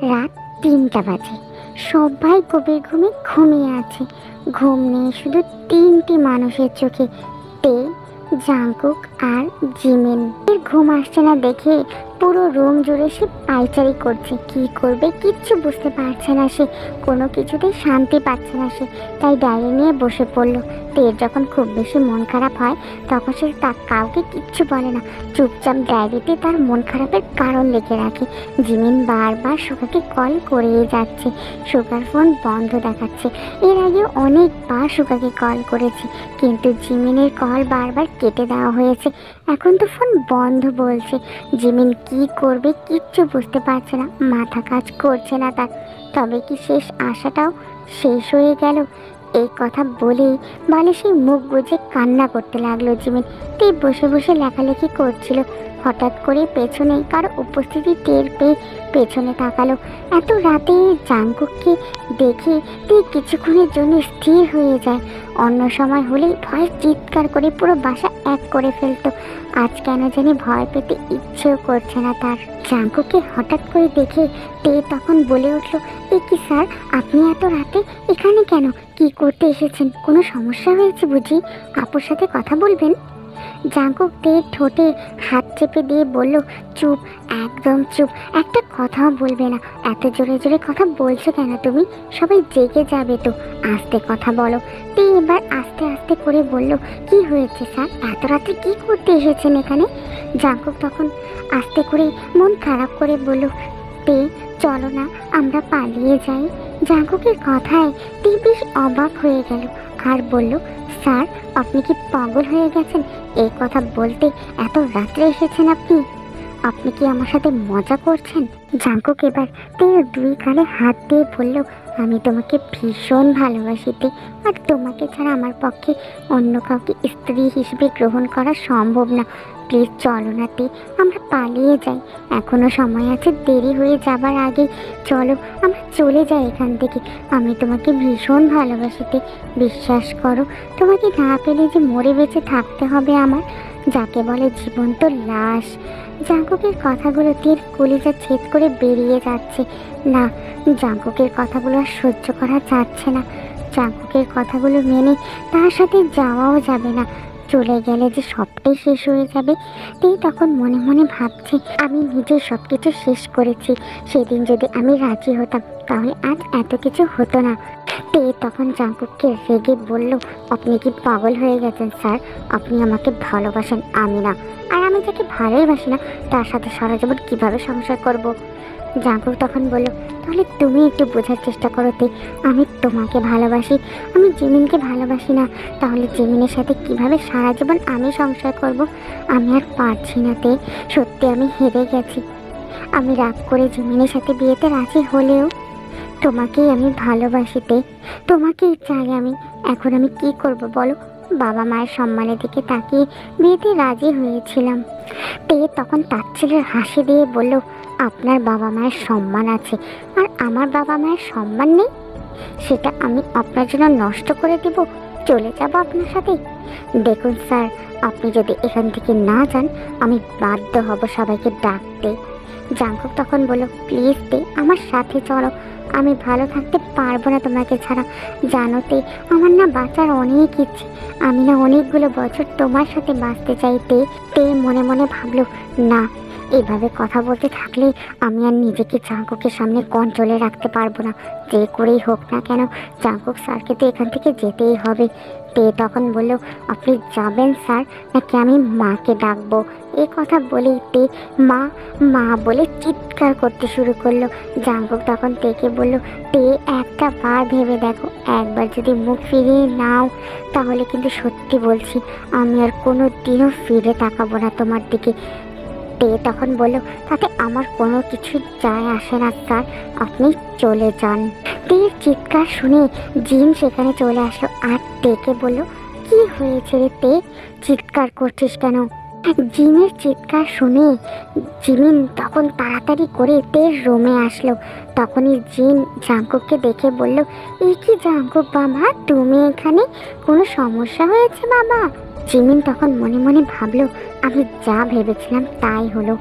রাত ৩টা বাজে। সবাই গভীর ঘুমে ঘুমিয়ে আছে। ঘুম নেই শুধু ৩টি মানুষের চোখে, তে, জাংকুক আর জিমিন। এর ঘুম আসছে না দেখে পুরো রুম জুড়ে সে পায়চারি করছে। কি করবে কিচ্ছু বুঝতে পারছে না সে, কোনো কিছুতেই শান্তি পাচ্ছে না সে। তাই ডায়েরি নিয়ে বসে পড়লো। তের যখন খুব বেশি মন খারাপ হয় তখন সে কাউকে কিচ্ছু বলে না, চুপচাপ ডায়েরিতে তার মন খারাপের কারণ লিখে রাখে। জিমিন বারবার সুগাকে কল করেই যাচ্ছে, সুগার ফোন বন্ধ দেখাচ্ছে। এর আগে অনেকবার সুগাকে কল করেছে কিন্তু জিমিনের কল বারবার কেটে দেওয়া হয়েছে। এখন তো ফোন বন্ধ বলছে। জিমিন কি করবে কিচ্ছু বুঝতে পারছে না, মাথা কাজ করছে না তার। তবে কি শেষ আশাটাও শেষ হয়ে গেল? এই কথা বলেই বালিশে মুখ গুজে কান্না করতে লাগলো জিমিন। তুই বসে বসে লেখালেখি করছিল, হঠাৎ করে পেছনে কারো উপস্থিতি টের পেয়ে পেছনে তাকালো। এত রাতে জাংকুককে দেখে তুই কিছুক্ষণের জন্য স্থির হয়ে যায়। অন্য সময় হলেই ভয় চিৎকার করে পুরো বাসা এক করে ফেলতো। আজ কেন জানি ভয় পেতে ইচ্ছেও করছে না তার। জাংকুককে হঠাৎ করে দেখে তে তখন বলে উঠল, এ কি স্যার, আপনি এত রাতে এখানে কেন? কি করতে এসেছেন? কোনো সমস্যা হয়েছে বুঝি? আপুর সাথে কথা বলবেন? জাংকুক তের ঠোঁটে হাত চেপে দিয়ে বলল, চুপ, একদম চুপ, একটা কথাও বলবে না। এত জোরে জোরে কথা বলছো কেন তুমি? সবাই জেগে যাবে তো, আস্তে কথা বলো। তে এবার আস্তে আস্তে করে বলল, কি হয়েছে স্যার, এত রাতে কি করতে এসেছেন এখানে? জাংকুক তখন আস্তে করে মন খারাপ করে বলল, তে চলো না আমরা পালিয়ে যাই। জাংকুকের কথায় তে বেশ অবাক হয়ে গেল আর বলল, স্যার আপনি কি পাগল হয়ে গেছেন? এই কথা বলতে এত রাত্রে এসেছেন আপনি? আপনি কি আমার সাথে মজা করছেন? জাংকুক এবার তের দুই গালে হাত দিয়ে বলল, আমি তোমাকে ভীষণ ভালোবাসিতে, আর তোমাকে ছাড়া আমার পক্ষে অন্য কাউকে স্ত্রী হিসেবে গ্রহণ করা সম্ভব না। প্লিজ চলো না তে, আমরা পালিয়ে যাই। এখনো সময় আছে, দেরি হয়ে যাবার আগে চলো আমরা চলে যাই এখান থেকে। আমি তোমাকে ভীষণ ভালোবাসিতে, বিশ্বাস করো, তোমাকে না পেলে যে মরে বেঁচে থাকতে হবে আমার, যাকে বলে জীবন্ত লাশ। জাংকুকের কথাগুলো তীর কলিজা ছেদ করে বেরিয়ে যাচ্ছে। না, জাংকুকের কথাগুলো আর সহ্য করা যাচ্ছে না। জাংকুকের কথাগুলো মেনে তার সাথে যাওয়াও যাবে না। চলে গেলে যে সবটাই শেষ হয়ে যাবে। তুই তখন মনে মনে ভাবছে, আমি নিজেই সব কিছু শেষ করেছি। সেদিন যদি আমি রাজি হতাম তাহলে আজ এত কিছু হতো না। তে তখন জাংকুককে রেগে বলল, আপনি কি পাগল হয়ে গেছেন স্যার? আপনি আমাকে ভালোবাসেন, আমি না। আর আমি যাকে ভালোবাসি না তার সাথে সারা জীবন কীভাবে সংসার করব? জাংকুক তখন বলল, তাহলে তুমি একটু বোঝার চেষ্টা করো তে, আমি তোমাকে ভালোবাসি, আমি জিমিনকে ভালোবাসি না। তাহলে জিমিনের সাথে কিভাবে সারা জীবন আমি সংসার করব? আমি আর পারছি না তে, সত্যি আমি হেরে গেছি। আমি রাগ করে জিমিনের সাথে বিয়েতে রাজি হলেও তোমাকেই আমি ভালোবাসিতে, তোমাকেই চাই আমি। এখন আমি কি করব বলো? বাবা মায়ের সম্মানের দিকে তাকিয়ে বিয়েতে রাজি হয়েছিলাম। তে তখন তার ছেলের হাসি দিয়ে বলল, আপনার বাবা মায়ের সম্মান আছে আর আমার বাবা মায়ের সম্মান নেই? সেটা আমি আপনার জন্য নষ্ট করে দিব? চলে যাব আপনার সাথে? দেখুন স্যার, আপনি যদি এখান থেকে না যান আমি বাধ্য হব সবাইকে ডাকতে। জাংকুক তখন বলল, প্লিজ তে, আমার সাথে চলো, আমি ভালো থাকতে পারবো না তোমাকে ছাড়া। জানোতে আমার না বাঁচার অনেক ইচ্ছে, আমি না অনেকগুলো বছর তোমার সাথে বাঁচতে চাইতে। তে মনে মনে ভাবলো, না, এভাবে কথা বলতে থাকলে আমি আর নিজেকে জাংকুকের সামনে কন্ট্রোলে রাখতে পারবো না। যে করেই হোক না কেন জাংকুক স্যারকে তো এখান থেকে যেতেই হবে। তে তখন বলল, আপনি যাবেন স্যার, নাকি আমি মাকে ডাকবো? এই কথা বলেই তে মা মা বলে চিৎকার করতে শুরু করলো। জাংকুক তখন তেকে বলল, তে একটা বার ভেবে দেখো, একবার যদি মুখ ফিরিয়ে নাও তাহলে কিন্তু সত্যি বলছি আমি আর কোনো দিনও ফিরে তাকাবো না তোমার দিকে। তে তখন বলল, তাতে আমার কোনো কিছু যায় আসে না স্যার, আপনি চলে যান। তের চিৎকার শুনে জিন সেখানে চলে আসলো আর তেকে বলল, কি হয়েছে রে তে, চিৎকার করছিস কেন? জিনের চিৎকার শুনে জিমিন তখন তাড়াতাড়ি করে তের রুমে আসলো। তখনই জিন জাংকুককে দেখে বলল, এই কি জাংকুক বাবা, তুমি এখানে? কোনো সমস্যা হয়েছে বাবা? জিমিন তখন মনে মনে ভাবলো, আমি যা ভেবেছিলাম তাই হলো।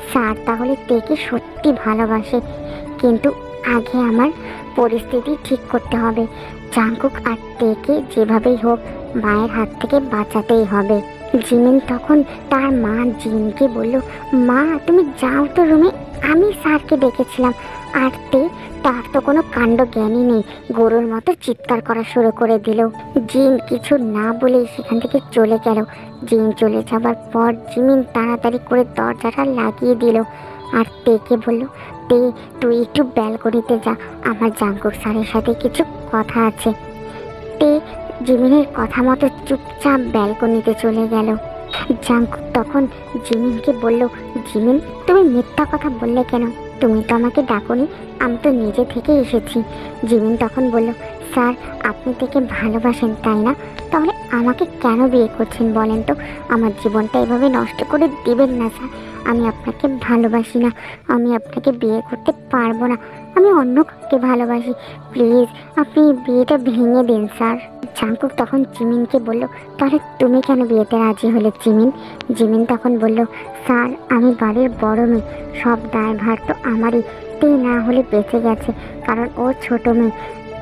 স্যার তাহলে তেকে সত্যি ভালোবাসে, কিন্তু আগে আমার পরিস্থিতি ঠিক করতে হবে। জাংকুক আর তেকে যেভাবেই হোক মায়ের হাত থেকে বাঁচাতেই হবে। জিমিন তখন তার মা জিনকে বলল, মা তুমি যাও তো রুমে, আমি স্যারকে ডেকেছিলাম। আর তে তার তো কোনো কাণ্ড জ্ঞানই নেই, গরুর মতো চিৎকার করা শুরু করে দিল। জিন কিছু না বলেই সেখান থেকে চলে গেল। জিন চলে যাবার পর জিমিন তাড়াতাড়ি করে দরজাটা লাগিয়ে দিল আর তেকে বলল, তে তুই একটু ব্যালকনিতে যা, আমার জাংকুক স্যারের সাথে কিছু কথা আছে। তে জিমিনের কথা মতো চুপচাপ ব্যালকনিতে চলে গেল। জাংকুক তখন জিমিনকে বলল, জিমিন তুমি মিথ্যা কথা বললে কেন? তুমি তো আমাকে ডাকোনি, আমি তো নিজে থেকে এসেছি। জিমিন তখন বলল, স্যার আপনি থেকে ভালোবাসেন তাই না? তাহলে আমাকে কেন বিয়ে করছেন বলেন তো? আমার জীবনটা এভাবে নষ্ট করে দিবেন না স্যার। আমি আপনাকে ভালোবাসি না, আমি আপনাকে বিয়ে করতে পারবো না, আমি অন্য কাউকে ভালোবাসি। প্লিজ আপনি বিয়েটা ভেঙে দিন স্যার। জাংকুক তখন জিমিনকে বলল, তাহলে তুমি কেন বিয়েতে রাজি হলে জিমিন? জিমিন তখন বলল, স্যার আমি বাড়ির বড় মেয়ে, সব দায়ভার তো আমারই। তে না হলে বেঁচে গেছে, কারণ ও ছোট মেয়ে।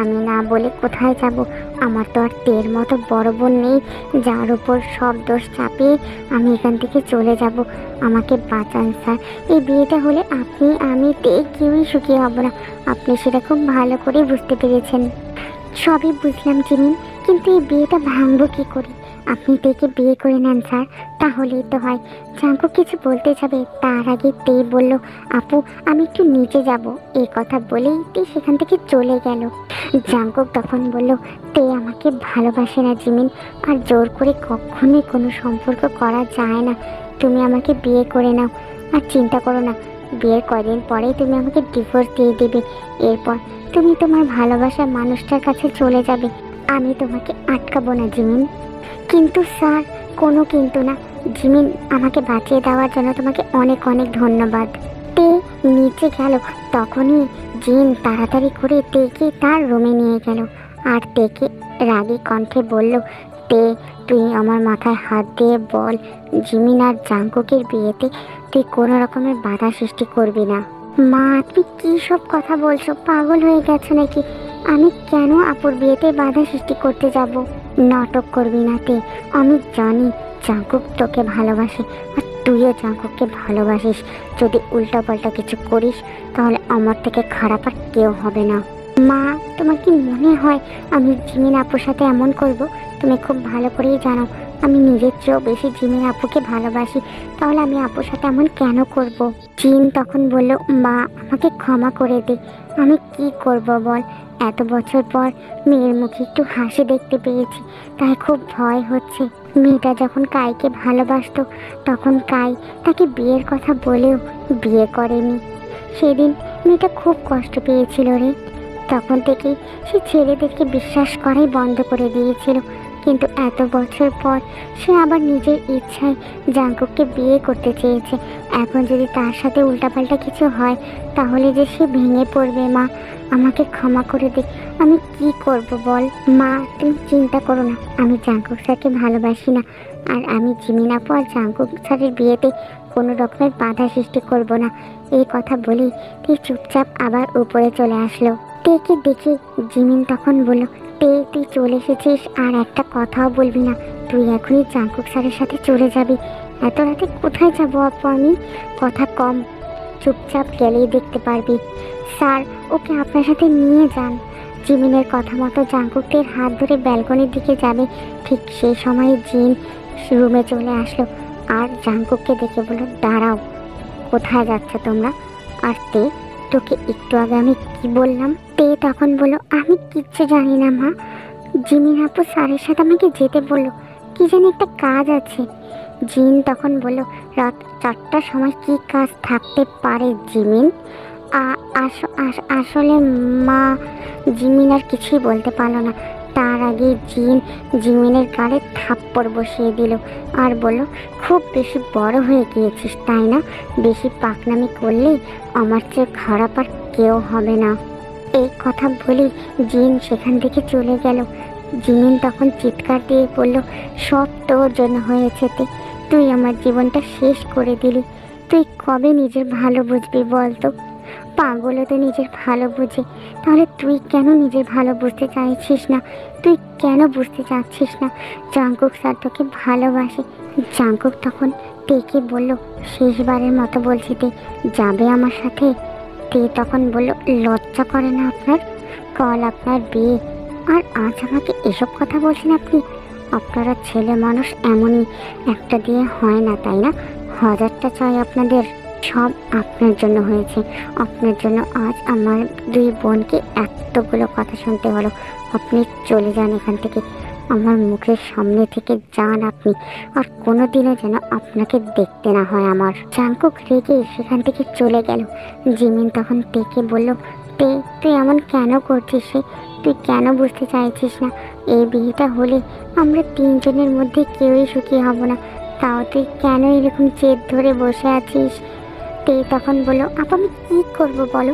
আমি না বলে কোথায় যাব? আমার তো আর তের মতো বড় বোন নেই যার উপর সব দোষ চাপিয়ে আমি এখান থেকে চলে যাব। আমাকে বাঁচান স্যার, এই বিয়েটা হলে আপনি আমি তে কেউই সুখী হব না। আপনি সেটা খুব ভালো করে বুঝতে পেরেছেন। সবই বুঝলাম জিমিন, কিন্তু এই বিয়েটা ভাঙবো কি করে? আপনি তেকে বিয়ে করে নেন স্যার, তাহলেই তো হয়। জাংকুক কিছু বলতে যাবে তার আগে তে বলল, আপু আমি একটু নিচে যাব। এই কথা বলেই তে সেখান থেকে চলে গেল। জাংকুক তখন বলল, তে আমাকে ভালোবাসে না জিমিন, আর জোর করে কখনোই কোনো সম্পর্ক করা যায় না। তুমি আমাকে বিয়ে করে নাও, আর চিন্তা করো না, বিয়ের কয়দিন পরেই তুমি আমাকে ডিভোর্স দিয়ে দেবে। এরপর তুমি তোমার ভালোবাসার মানুষটার কাছে চলে যাবে, আমি তোমাকে আটকাবো না জিমিন। কিন্তু স্যার, কোনো কিন্তু না। জিমিন আমাকে বাঁচিয়ে দেওয়ার জন্য তোমাকে অনেক অনেক ধন্যবাদ। তে নিচে গেল, তখনই জিন তাড়াতাড়ি করে তেকে তার রুমে নিয়ে গেল আর তেকে রাগী কণ্ঠে বলল, তে তুই আমার মাথায় হাত দিয়ে বল, জিমিন আর জাংকুকের বিয়েতে তুই কোনো রকমের বাধা সৃষ্টি করবি না। মা তুমি কী সব কথা বলছো? পাগল হয়ে গেছো নাকি? আমি কেন আপুর বিয়েতে বাধা সৃষ্টি করতে যাব? নাটক করবি না তে, আমি জানি জাংকুক তোকে ভালোবাসে, আর তুইও জাংকুককে ভালোবাসিস। যদি উল্টাপাল্টা কিছু করিস তাহলে আমার থেকে খারাপ আর কেউ হবে না। মা তোমার কি মনে হয় আমি জিমিন আপুর সাথে এমন করব? তুমি খুব ভালো করেই জানো আমি নিজের চেয়েও বেশি জিমিন আপুকে ভালোবাসি, তাহলে আমি আপুর সাথে এমন কেন করব? জিন তখন বলল, মা আমাকে ক্ষমা করে দে, আমি কি করব বল? এত বছর পর মেয়ের মুখে একটু হাসি দেখতে পেয়েছি, তাই খুব ভয় হচ্ছে। মেয়েটা যখন কাইকে ভালোবাসতো তখন কাই তাকে বিয়ের কথা বলেও বিয়ে করেনি। সেদিন মেয়েটা খুব কষ্ট পেয়েছিল রে। তখন থেকেই সে ছেলেদেরকে বিশ্বাস করাই বন্ধ করে দিয়েছিল, কিন্তু এত বছর পর সে আবার নিজের ইচ্ছায় জাংকুককে বিয়ে করতে চেয়েছে। এখন যদি তার সাথে উল্টাপাল্টা কিছু হয় তাহলে যে সে ভেঙে পড়বে। মা আমাকে ক্ষমা করে দে, আমি কি করব বল? মা তুমি চিন্তা করো না, আমি জাংকুক স্যারকে ভালোবাসি না, আর আমি জিমিন আপু আর জাংকুক স্যারের বিয়েতে কোনো রকমের বাধা সৃষ্টি করব না। এই কথা বলেই তুই চুপচাপ আবার উপরে চলে আসলো। তেকে দেখে জিমিন তখন বলল, তে তুই চলে এসেছিস আর একটা কথাও বলবি না? তুই এখনই জাংকুক স্যারের সাথে চলে যাবি? এত রাতে কোথায় যাবো আপু আমি? কথা কম, চুপচাপ গেলেই দেখতে পারবি। স্যার ওকে আপনার সাথে নিয়ে যান। জিমিনের কথা মতো জাংকুকের হাত ধরে ব্যালকনির দিকে যাবে, ঠিক সেই সময় জিন রুমে চলে আসলো আর জাংকুককে দেখে বলল, দাঁড়াও, কোথায় যাচ্ছ তোমরা? আর তে তোকে একটু আগে আমি কি বললাম? তে তখন বলল, আমি কিচ্ছু জানি না মা, জিমিন আপু স্যারের সাথে আমাকে যেতে বললো, কি জানি একটা কাজ আছে। জিন তখন বলল, রাত 4টার সময় কি কাজ থাকতে পারে জিমিন? আসলে মা, জিমিন আর কিছুই বলতে পারলো না। তার আগে জিন জিমিনের গালে থাপ্পড় বসিয়ে দিল আর বলল, খুব বেশি বড় হয়ে গিয়েছিস তাই না? বেশি পাকনামি করলে আমার চেয়ে খারাপ আর কেউ হবে না। এই কথা বলেই জিন সেখান থেকে চলে গেল। জিমিন তখন চিৎকার দিয়ে বলল, সব তোর জন্য হয়েছে। তুই আমার জীবনটা শেষ করে দিলি। তুই কবে নিজের ভালো বুঝবি বলতো? পাগলও তো নিজের ভালো বুঝে, তাহলে তুই কেন নিজের ভালো বুঝতে চাইছিস না? তুই কেন বুঝতে চাচ্ছিস না জাংকুক স্যার তোকে ভালোবাসে? জাংকুক তখন তেকে বলল, শেষবারের মতো বলছি, যাবে আমার সাথে? তখন বলল, লজ্জা করে না আপনার? কাল আপনার বিয়ে, আর আজ আমাকে এসব কথা বলছেন আপনি? আপনারা ছেলে মানুষ এমনই, একটা দিয়ে হয় না, তাই না? হাজারটা চাই আপনাদের। সব আপনার জন্য হয়েছে, আপনার জন্য আজ আমার দুই বোনকে এতগুলো কথা শুনতে হলো। আপনি চলে যান এখান থেকে, আমার মুখের সামনে থেকে যান আপনি, আর কোনোদিনও যেন আপনাকে দেখতে না হয় আমার। জাংকুক রেগে সেখান থেকে চলে গেল। জিমিন তখন তেকে বলল, তুই এমন কেন করছিস? তুই কেন বুঝতে চাইছিস না? এই বিয়েটা হলে আমরা তিনজনের মধ্যে কেউই সুখী হব না, তাও তুই কেন এরকম জেদ ধরে বসে আছিস? তখন বলল, আপা আমি কী করবো বলো?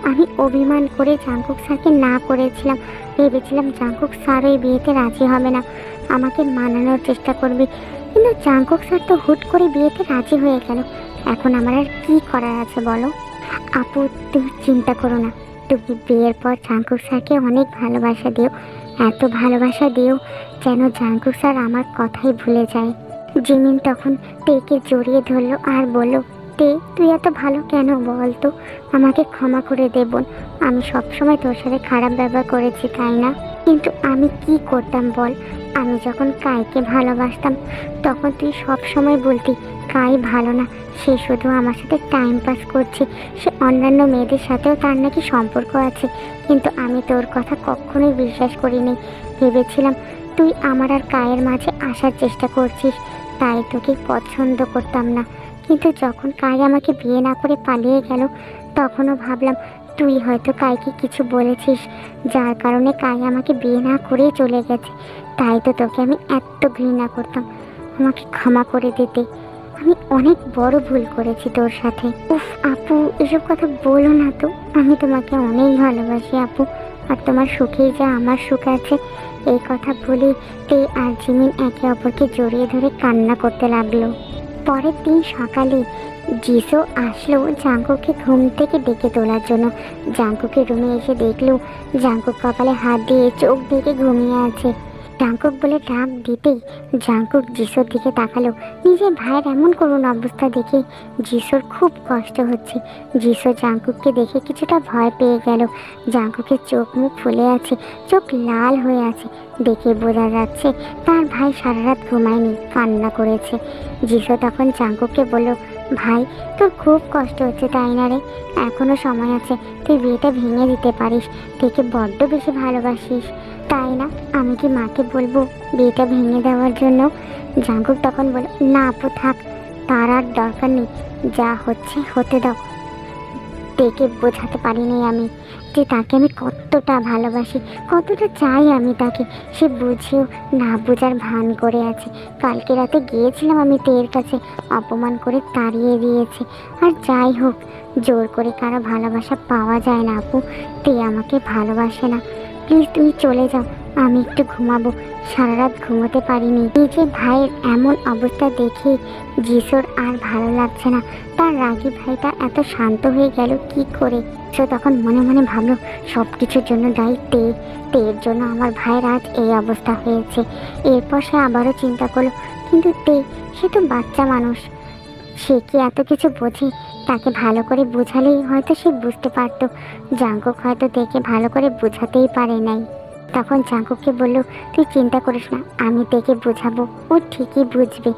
আমি অভিমান করে জাংকুক স্যারকে না করেছিলাম, ভেবেছিলাম জাংকুক স্যার ওই বিয়েতে রাজি হবে না, আমাকে মানানোর চেষ্টা করবে, কিন্তু জাংকুক স্যার তো হুট করে বিয়েতে রাজি হয়ে গেল। এখন আমার আর কী করার আছে বলো? আপু তুমি চিন্তা করো না, তুমি বিয়ের পর জাংকুক স্যারকে অনেক ভালোবাসা দিও, এত ভালোবাসা দিও যেন জাংকুক স্যার আমার কথাই ভুলে যায়। জিমিন তখন তেকে জড়িয়ে ধরলো আর বলল, তুই এত ভালো কেন বলতো? আমাকে ক্ষমা করে দে বোন, আমি সবসময় তোর সাথে খারাপ ব্যবহার করেছি, তাই না? কিন্তু আমি কি করতাম বল? আমি যখন কাইকে ভালোবাসতাম তখন তুই সব সময় বলতি কাই ভালো না, সে শুধু আমার সাথে টাইম পাস করছে, সে অন্যান্য মেয়েদের সাথেও তার নাকি সম্পর্ক আছে। কিন্তু আমি তোর কথা কখনোই বিশ্বাস করিনি, ভেবেছিলাম তুই আমার আর কায়ের মাঝে আসার চেষ্টা করছিস, তাই তোকে পছন্দ করতাম না। কিন্তু যখন কাই আমাকে বিয়ে না করে পালিয়ে গেল, তখনও ভাবলাম তুই হয়তো কাইকে কিছু বলেছিস, যার কারণে কাই আমাকে বিয়ে না করেই চলে গেছে, তাই তো তোকে আমি এত ঘৃণা করতাম। আমাকে ক্ষমা করে দিতে, আমি অনেক বড় ভুল করেছি তোর সাথে। উফ আপু এসব কথা বলো না তো, আমি তোমাকে অনেক ভালোবাসি আপু, আর তোমার সুখেই যা আমার সুখ আছে। এই কথা বলে আর জিমিন একে অপরকে জড়িয়ে ধরে কান্না করতে লাগলো। পরের দিন সকালে জিসো আসলো জাংকুককে ঘুম থেকে ডেকে তোলার জন্য। জাংকুকের রুমে এসে দেখলো জাংকুক কপালে হাত দিয়ে চোখ ঢেকে ঘুমিয়ে আছে। জাংকুক বলে ডাক দিতেই জাংকুক জিসোর দিকে তাকালো। নিজের ভাইয়ের এমন করুণ অবস্থা দেখে জিসোর খুব কষ্ট হচ্ছে। জিসো জাংকুককে দেখে কিছুটা ভয় পেয়ে গেল। জাংকুকের চোখ মুখ ফুলে আছে, চোখ লাল হয়ে আছে, দেখে বোঝা যাচ্ছে তার ভাই সারা রাত ঘুমায়নি, কান্না করেছে। জিসো তখন জাংকুককে বলল, ভাই তোর খুব কষ্ট হচ্ছে তাই না রে? এখনো সময় আছে, তুই বিয়েটা ভেঙে দিতে পারিস, তোকে বড্ড বেশি ভালোবাসিস, তাই না? আমি কি মাকে বলবো বিয়েটা ভেঙে দেওয়ার জন্য? জাংকুক তখন বলল, না আপু থাক, তার আর দরকার নেই, যা হচ্ছে হতে দাও। তেকে বোঝাতে পারিনি আমি যে তাকে আমি কতটা ভালোবাসি, কতটা চাই আমি তাকে, সে বুঝেও না বোঝার ভান করে আছে। কালকে রাতে গিয়েছিলাম আমি তের কাছে, অপমান করে তাড়িয়ে দিয়েছে। আর যাই হোক, জোর করে কারো ভালোবাসা পাওয়া যায় না আপু, তে আমাকে ভালোবাসে না। প্লিজ তুমি চলে যাও, আমি একটু ঘুমাবো, সারা রাত ঘুমোতে পারিনি। নিজে ভাইয়ের এমন অবস্থা দেখে জিসোর আর ভালো লাগছে না। তার রাগী ভাইটা এত শান্ত হয়ে গেল কি করে? সে তখন মনে মনে ভাবলো সব কিছুর জন্য দায়ী তের জন্য আমার ভাইয়ের আজ এই অবস্থা হয়েছে। এরপর সে আবারও চিন্তা করলো, কিন্তু সে তো বাচ্চা মানুষ, সে কি এত কিছু বোঝে? তাকে ভালো করে বোঝালেই হয়তো সে বুঝতে পারতো। জাংকুক হয়তো দেখে ভালো করে বোঝাতেই পারে নাই। তখন জাংকুককে বলল, তুই চিন্তা করিস না, আমি দেখে বোঝাবো, ও ঠিকই বুঝবে।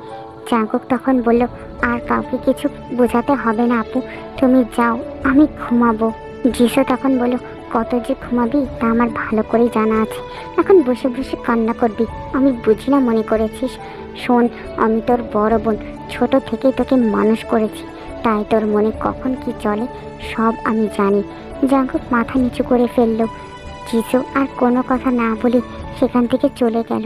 জাংকুক তখন বলল, আর কাউকে কিছু বোঝাতে হবে না আপু, তুমি যাও, আমি ঘুমাবো। জিসো তখন বলল, কত যে ঘুমাবি তা আমার ভালো করেই জানা আছে, এখন বসে বসে কান্না করবি, আমি বুঝি না মনে করেছিস? শোন, আমি তোর বড় বোন, ছোট থেকেই তোকে মানুষ করেছি, তাই তোর মনে কখন কি চলে সব আমি জানি। জাংকুক মাথা নিচু করে ফেললো। জিসো আর কোনো কথা না বলে সেখান থেকে চলে গেল।